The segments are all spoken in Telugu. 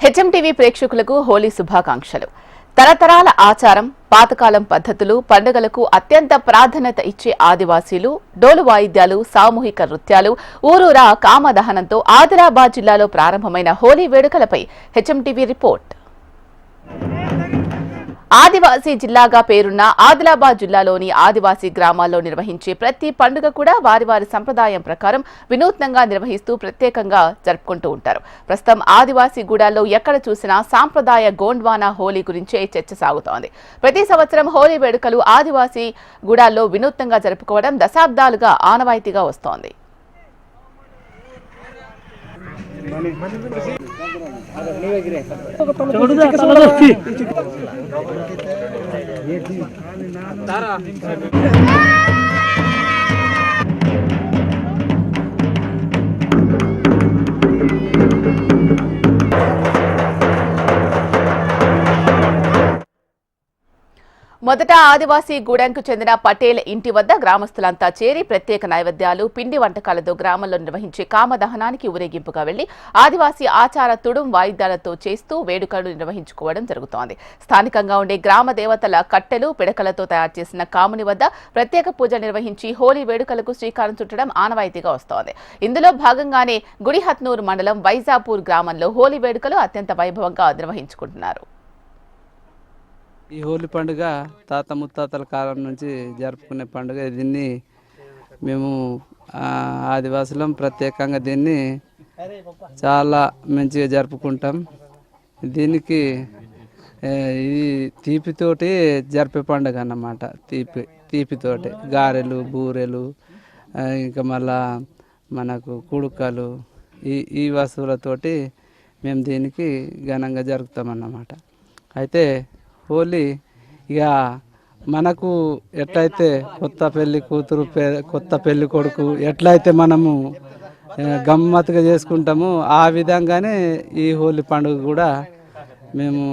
హెచ్ఎంటీవీ ప్రేక్షకులకు హోలీ శుభాకాంక్షలు. తరతరాల ఆచారం, పాతకాలం పద్ధతులు, పండుగలకు అత్యంత ప్రాధాన్యత ఇచ్చే ఆదివాసీలు, డోలు వాయిద్యాలు, సామూహిక నృత్యాలు, ఊరూరా కామదహనంతో ఆదిలాబాద్ జిల్లాలో ప్రారంభమైన హోలీ వేడుకలపై హెచ్ఎంటీవీ రిపోర్ట్. ఆదివాసీ జిల్లాగా పేరున్న ఆదిలాబాద్ జిల్లాలోని ఆదివాసీ గ్రామాల్లో నిర్వహించే ప్రతి పండుగ కూడా వారి వారి సంప్రదాయం ప్రకారం వినూత్నంగా నిర్వహిస్తూ ప్రత్యేకంగా జరుపుకుంటూ ఉంటారు. ప్రస్తుతం ఆదివాసీ గూడాల్లో ఎక్కడ చూసినా సాంప్రదాయ గోండ్వానా హోలీ గురించే చర్చ సాగుతోంది. ప్రతి సంవత్సరం హోలీ వేడుకలు ఆదివాసీ గూడాల్లో వినూత్నంగా జరుపుకోవడం దశాబ్దాలుగా ఆనవాయితీగా వస్తోంది. మొదట ఆదివాసీ గూడెంకు చెందిన పటేల్ ఇంటి వద్ద గ్రామస్తులంతా చేరి ప్రత్యేక నైవేద్యాలు, పిండి వంటకాలతో గ్రామంలో నిర్వహించే కామదహనానికి ఊరేగింపుగా వెళ్లి ఆదివాసీ ఆచార తుడుం వాయిద్యాలతో చేస్తూ వేడుకలు నిర్వహించుకోవడం జరుగుతోంది. స్థానికంగా ఉండే గ్రామ దేవతల కట్టెలు, పిడకలతో తయారు చేసిన కాముని వద్ద ప్రత్యేక పూజ నిర్వహించి హోలీ వేడుకలకు శ్రీకారం చుట్టడం ఆనవాయితీగా వస్తోంది. ఇందులో భాగంగానే గుడిహత్నూరు మండలం వైజాపూర్ గ్రామంలో హోలీ వేడుకలు అత్యంత వైభవంగా నిర్వహించుకుంటున్నారు. ఈ హోలీ పండుగ తాత ముత్తాతల కాలం నుంచి జరుపుకునే పండుగ. దీన్ని మేము ఆదివాసులం ప్రత్యేకంగా దీన్ని చాలా మంచిగా జరుపుకుంటాం. దీనికి ఇది తీపితోటి జరిపే పండుగ అన్నమాట. తీపితోటి గారెలు, బూరెలు, ఇంకా మళ్ళా మనకు కుడుకలు, ఈ వస్తువులతోటి మేము దీనికి ఘనంగా జరుపుతాం అన్నమాట. అయితే హోలీ ఇక మనకు ఎట్లయితే కొత్త పెళ్లి కూతురు, కొత్త పెళ్లి కొడుకు ఎట్లయితే మనము గమ్మత్తుగా చేసుకుంటామో ఆ విధంగానే ఈ హోలీ పండుగ కూడా మేము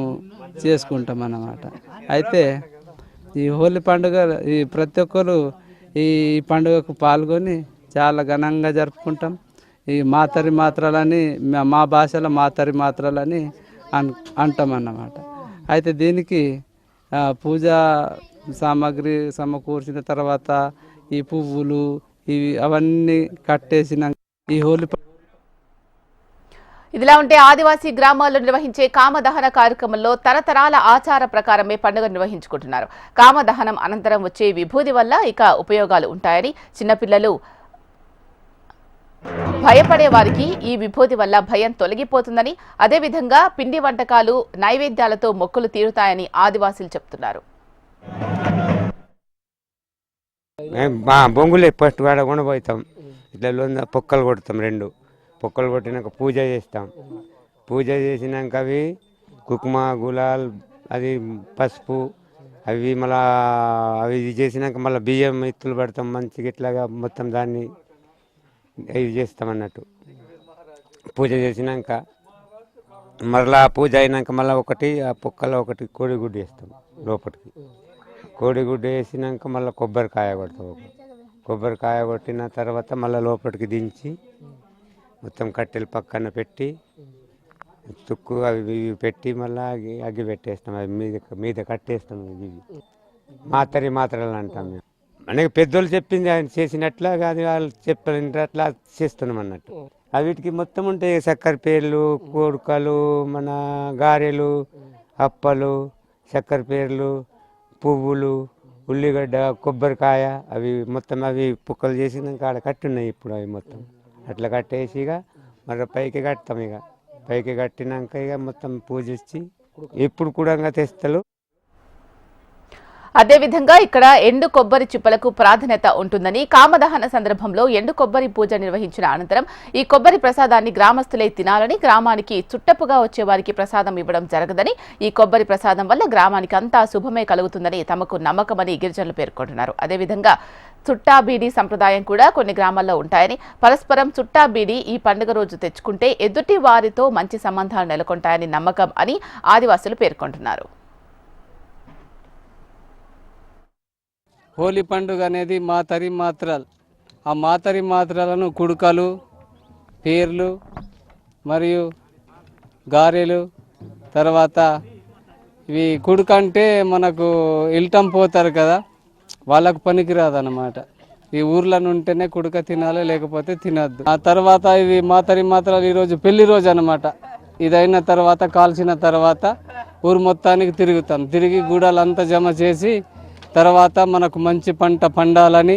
చేసుకుంటాం అన్నమాట. అయితే ఈ హోలీ పండుగ ఈ ప్రతి ఒక్కరు ఈ పండుగకు పాల్గొని చాలా ఘనంగా జరుపుకుంటాం. ఈ మాతరి మాత్రలని, మా భాషలో మాతరి మాత్రలని అంటాం అన్నమాట. అయితే దీనికి పూజా సామాగ్రి సమకూర్చిన తర్వాత ఈ పువ్వులు ఇవి అవన్నీ కట్టేసిన ఈ హోలీ. ఇదిలా ఉంటే ఆదివాసీ గ్రామాల్లో నిర్వహించే కామదహన కార్యక్రమంలో తరతరాల ఆచార ప్రకారమే పండుగ నిర్వహించుకుంటున్నారు. కామదహనం అనంతరం వచ్చే విభూది వల్ల ఇక ఉపయోగాలు ఉంటాయని, చిన్నపిల్లలు భయపడే వారికి ఈ విభూతి వల్ల భయం తొలగిపోతుందని, అదేవిధంగా పిండి వంటకాలు, నైవేద్యాలతో మొక్కులు తీరుతాయని ఆదివాసీలు చెప్తున్నారు. బొంగులే ఫస్ట్ వాడ కొనబోతాం, ఇట్లా పొక్కలు కొడతాం. 2 పొక్కలు కొట్టినాక పూజ చేస్తాం. పూజ చేసినాక అవి కుకుమ, గులాల్, అది పసుపు, అవి మళ్ళా అవి చేసినాక మళ్ళీ బియ్యం ఎత్తులు పడతాం. మంచిగా ఇట్లాగా మొత్తం దాన్ని ఇది చేస్తాం అన్నట్టు. పూజ చేసినాక మరలా పూజ అయినాక మళ్ళీ ఒకటి ఆ పొక్కలో ఒకటి కోడిగుడ్డు వేస్తాం లోపలికి. కోడిగుడ్డు వేసినాక మళ్ళీ కొబ్బరికాయ కొడతాం. కొబ్బరికాయ కొట్టిన తర్వాత మళ్ళీ లోపలికి దించి మొత్తం కట్టెలు పక్కన పెట్టి తుక్కు అవి పెట్టి మళ్ళీ అగ్గి పెట్టేస్తాం. అవి మీద కట్టేస్తాం. ఇవి మాత్రలు అంటాం మేము. మనకి పెద్దోళ్ళు చెప్పింది ఆయన చేసినట్లా కాదు, వాళ్ళు చెప్పినట్లా చేస్తున్నాం అన్నట్టు. వీటికి మొత్తం ఉంటాయి చక్కెర పేర్లు, కోడుకలు, మన గారెలు, అప్పలు, చక్కెర పేర్లు, పువ్వులు, ఉల్లిగడ్డ, కొబ్బరికాయ, అవి మొత్తం అవి పుక్కలు చేసినాక ఆడ కట్టి ఉన్నాయి. ఇప్పుడు అవి మొత్తం అట్లా కట్టేసి ఇక మరి పైకి కడతాం. ఇక పైకి కట్టినాక ఇక మొత్తం పూజించి ఎప్పుడు కూడా తెస్తలు. అదేవిధంగా ఇక్కడ ఎండు కొబ్బరి చిప్పలకు ప్రాధాన్యత ఉంటుందని, కామదహన సందర్భంలో ఎండు కొబ్బరి పూజ నిర్వహించిన అనంతరం ఈ కొబ్బరి ప్రసాదాన్ని గ్రామస్తులే తినాలని, గ్రామానికి చుట్టపుగా వచ్చే వారికి ప్రసాదం ఇవ్వడం జరగదని, ఈ కొబ్బరి ప్రసాదం వల్ల గ్రామానికి అంతా శుభమే కలుగుతుందని తమకు నమ్మకమని గిరిజనులు పేర్కొంటున్నారు. అదేవిధంగా చుట్టాబీడి సంప్రదాయం కూడా కొన్ని గ్రామాల్లో ఉంటాయని, పరస్పరం చుట్టాబీడి ఈ పండుగ రోజు తెచ్చుకుంటే ఎదుటి వారితో మంచి సంబంధాలు నెలకొంటాయని నమ్మకం అని ఆదివాసులు పేర్కొంటున్నారు. హోలీ పండుగ అనేది మాతరి మాత్రలు. ఆ మాతరి మాత్రలను కుడుకలు, పేర్లు మరియు గారెలు తర్వాత ఇవి కుడుకంటే మనకు ఇల్టం పోతారు కదా, వాళ్ళకు పనికిరాదు అన్నమాట. ఈ ఊర్లను ఉంటేనే కుడుక తినాలి, లేకపోతే తినద్దు. ఆ తర్వాత ఇవి మాత్రాలు ఈరోజు పెళ్లి రోజు అన్నమాట. ఇదైన తర్వాత కాల్చిన తర్వాత ఊరు మొత్తానికి తిరుగుతాం. తిరిగి గూడాలంతా జమ చేసి తర్వాత మనకు మంచి పంట పండాలని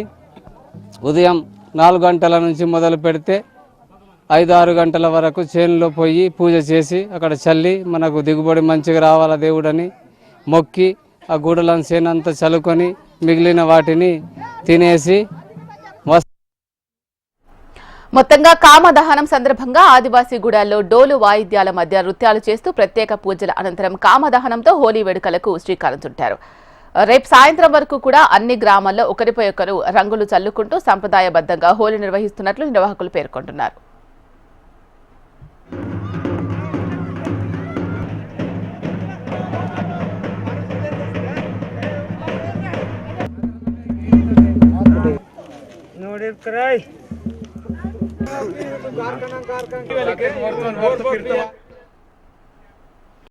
ఉదయం 4 గంటల నుంచి మొదలు పెడితే 5-6 గంటల వరకు చేనులో పోయి పూజ చేసి అక్కడ చల్లి మనకు దిగుబడి మంచిగా రావాలా దేవుడని మొక్కి ఆ గూడలను చేనంతా చల్లుకొని మిగిలిన వాటిని తినేసి మొత్తంగా కామదహనం సందర్భంగా ఆదివాసీ గూడాల్లో డోలు వాయిద్యాల మధ్య నృత్యాలు చేస్తూ ప్రత్యేక పూజల అనంతరం కామదహనంతో హోలీ వేడుకలకు శ్రీకారం చుట్టారు. రేపు సాయంత్రం వరకు కూడా అన్ని గ్రామాల్లో ఒకరిపై ఒకరు రంగులు చల్లుకుంటూ సంప్రదాయబద్ధంగా హోలీ నిర్వహిస్తున్నట్లు నిర్వాహకులు పేర్కొంటున్నారు. ನೋಡಿ